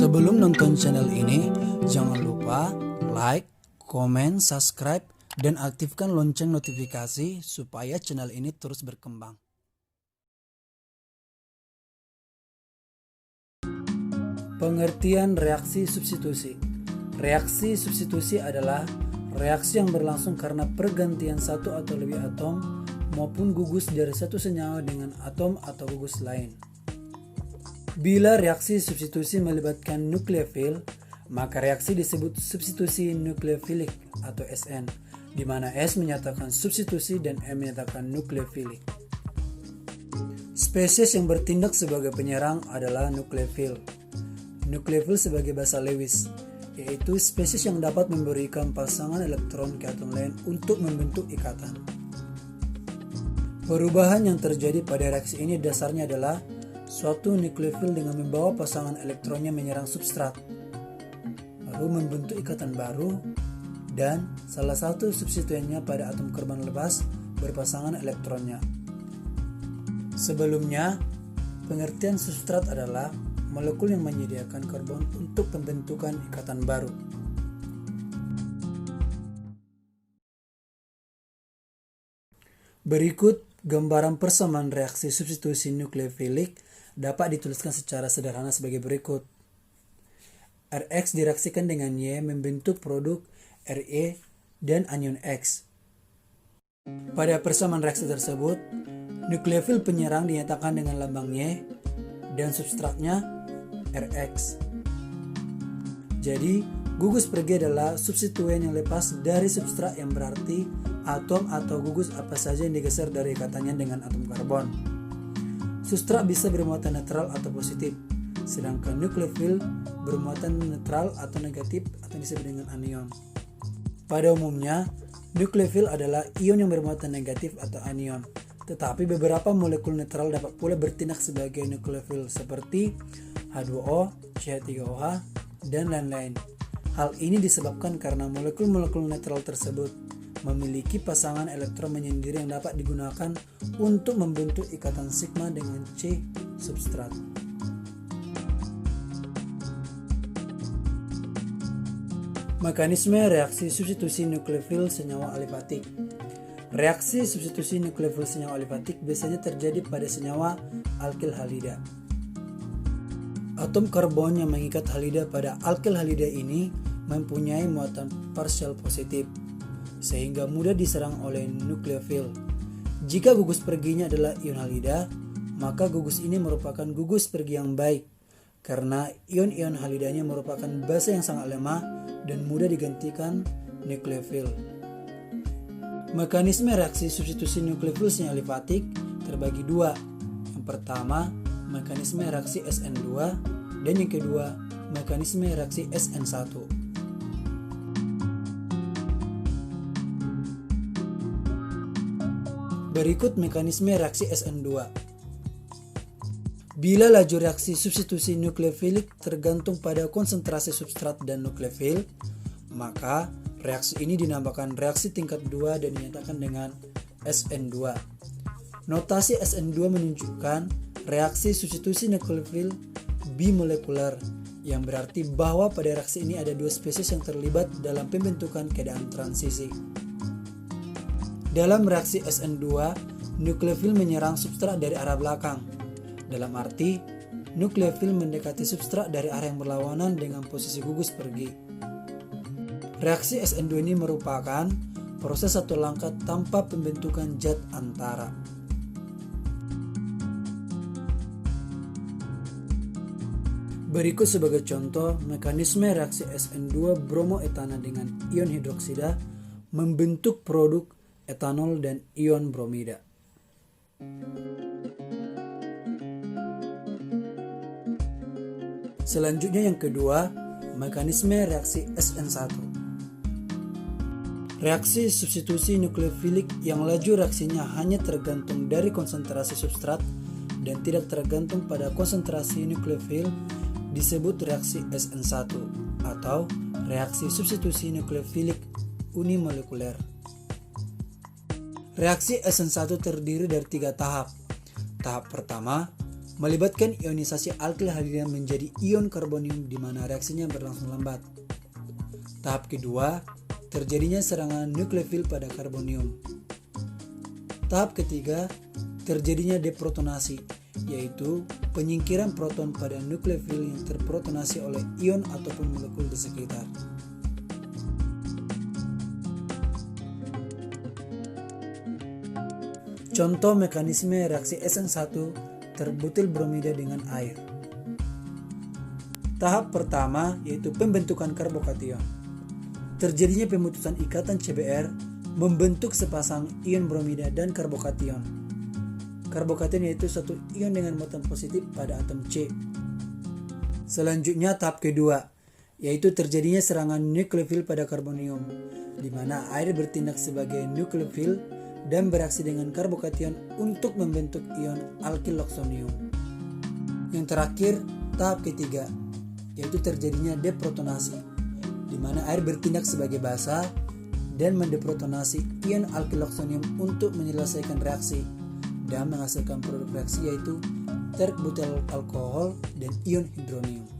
Sebelum nonton channel ini, jangan lupa like, komen, subscribe, dan aktifkan lonceng notifikasi supaya channel ini terus berkembang. Pengertian reaksi substitusi. Reaksi substitusi adalah reaksi yang berlangsung karena pergantian satu atau lebih atom maupun gugus dari satu senyawa dengan atom atau gugus lain. Bila reaksi substitusi melibatkan nukleofil, maka reaksi disebut substitusi nukleofilik atau SN, di mana S menyatakan substitusi dan M menyatakan nukleofilik. Spesies yang bertindak sebagai penyerang adalah nukleofil. Nukleofil sebagai bahasa Lewis, yaitu spesies yang dapat memberikan pasangan elektron ke atom lain untuk membentuk ikatan. Perubahan yang terjadi pada reaksi ini dasarnya adalah suatu nukleofil dengan membawa pasangan elektronnya menyerang substrat, lalu membentuk ikatan baru, dan salah satu substituennya pada atom karbon lepas berpasangan elektronnya. Sebelumnya, pengertian substrat adalah molekul yang menyediakan karbon untuk pembentukan ikatan baru. Berikut gambaran persamaan reaksi substitusi nukleofilik dapat dituliskan secara sederhana sebagai berikut. Rx direaksikan dengan Y membentuk produk Re dan anion X. Pada persamaan reaksi tersebut, nukleofil penyerang dinyatakan dengan lambang Y dan substratnya Rx. Jadi, gugus pergi adalah substituen yang lepas dari substrat yang berarti atom atau gugus apa saja yang digeser dari ikatannya dengan atom karbon. Substrat bisa bermuatan netral atau positif, sedangkan nukleofil bermuatan netral atau negatif atau disebut dengan anion. Pada umumnya, nukleofil adalah ion yang bermuatan negatif atau anion, tetapi beberapa molekul netral dapat pula bertindak sebagai nukleofil seperti H2O, CH3OH, dan lain-lain. Hal ini disebabkan karena molekul-molekul netral tersebut memiliki pasangan elektron menyendiri yang dapat digunakan untuk membentuk ikatan sigma dengan C substrat. Mekanisme reaksi substitusi nukleofil senyawa alifatik. Reaksi substitusi nukleofil senyawa alifatik biasanya terjadi pada senyawa alkil halida. Atom karbon yang mengikat halida pada alkil halida ini mempunyai muatan parsial positif, sehingga mudah diserang oleh nukleofil. Jika gugus perginya adalah ion halida, maka gugus ini merupakan gugus pergi yang baik, karena ion-ion halidanya merupakan basa yang sangat lemah dan mudah digantikan nukleofil. Mekanisme reaksi substitusi nukleofil senyawa alifatik terbagi dua. Yang pertama, mekanisme reaksi SN2, dan yang kedua, mekanisme reaksi SN1. Berikut mekanisme reaksi SN2. Bila laju reaksi substitusi nukleofilik tergantung pada konsentrasi substrat dan nukleofil, maka reaksi ini dinamakan reaksi tingkat 2 dan dinyatakan dengan SN2. Notasi SN2 menunjukkan reaksi substitusi nukleofil bimolekular, yang berarti bahwa pada reaksi ini ada dua spesies yang terlibat dalam pembentukan keadaan transisi. Dalam reaksi SN2, nukleofil menyerang substrat dari arah belakang. Dalam arti, nukleofil mendekati substrat dari arah yang berlawanan dengan posisi gugus pergi. Reaksi SN2 ini merupakan proses satu langkah tanpa pembentukan zat antara. Berikut sebagai contoh mekanisme reaksi SN2 bromoetana dengan ion hidroksida membentuk produk etanol dan ion bromida. Selanjutnya yang kedua, mekanisme reaksi SN1. Reaksi substitusi nukleofilik yang laju reaksinya hanya tergantung dari konsentrasi substrat dan tidak tergantung pada konsentrasi nukleofil disebut reaksi SN1 atau reaksi substitusi nukleofilik unimolekuler. Reaksi SN1 terdiri dari 3 tahap. Tahap pertama, melibatkan ionisasi alkil hidrogen menjadi ion karbonium di mana reaksinya berlangsung lambat. Tahap kedua, terjadinya serangan nukleofil pada karbonium. Tahap ketiga, terjadinya deprotonasi, yaitu penyingkiran proton pada nukleofil yang terprotonasi oleh ion ataupun molekul di sekitar. Contoh mekanisme reaksi SN1 terbutil bromida dengan air. Tahap pertama yaitu pembentukan karbokation. Terjadinya pemutusan ikatan CBr membentuk sepasang ion bromida dan karbokation. Karbokation yaitu satu ion dengan muatan positif pada atom C. Selanjutnya tahap kedua yaitu terjadinya serangan nukleofil pada karbonium, di mana air bertindak sebagai nukleofil dan bereaksi dengan karbokation untuk membentuk ion alkiloxonium. Yang terakhir, tahap ketiga, yaitu terjadinya deprotonasi, di mana air bertindak sebagai basa dan mendeprotonasi ion alkiloxonium untuk menyelesaikan reaksi dan menghasilkan produk reaksi yaitu terbutil alkohol dan ion hidronium.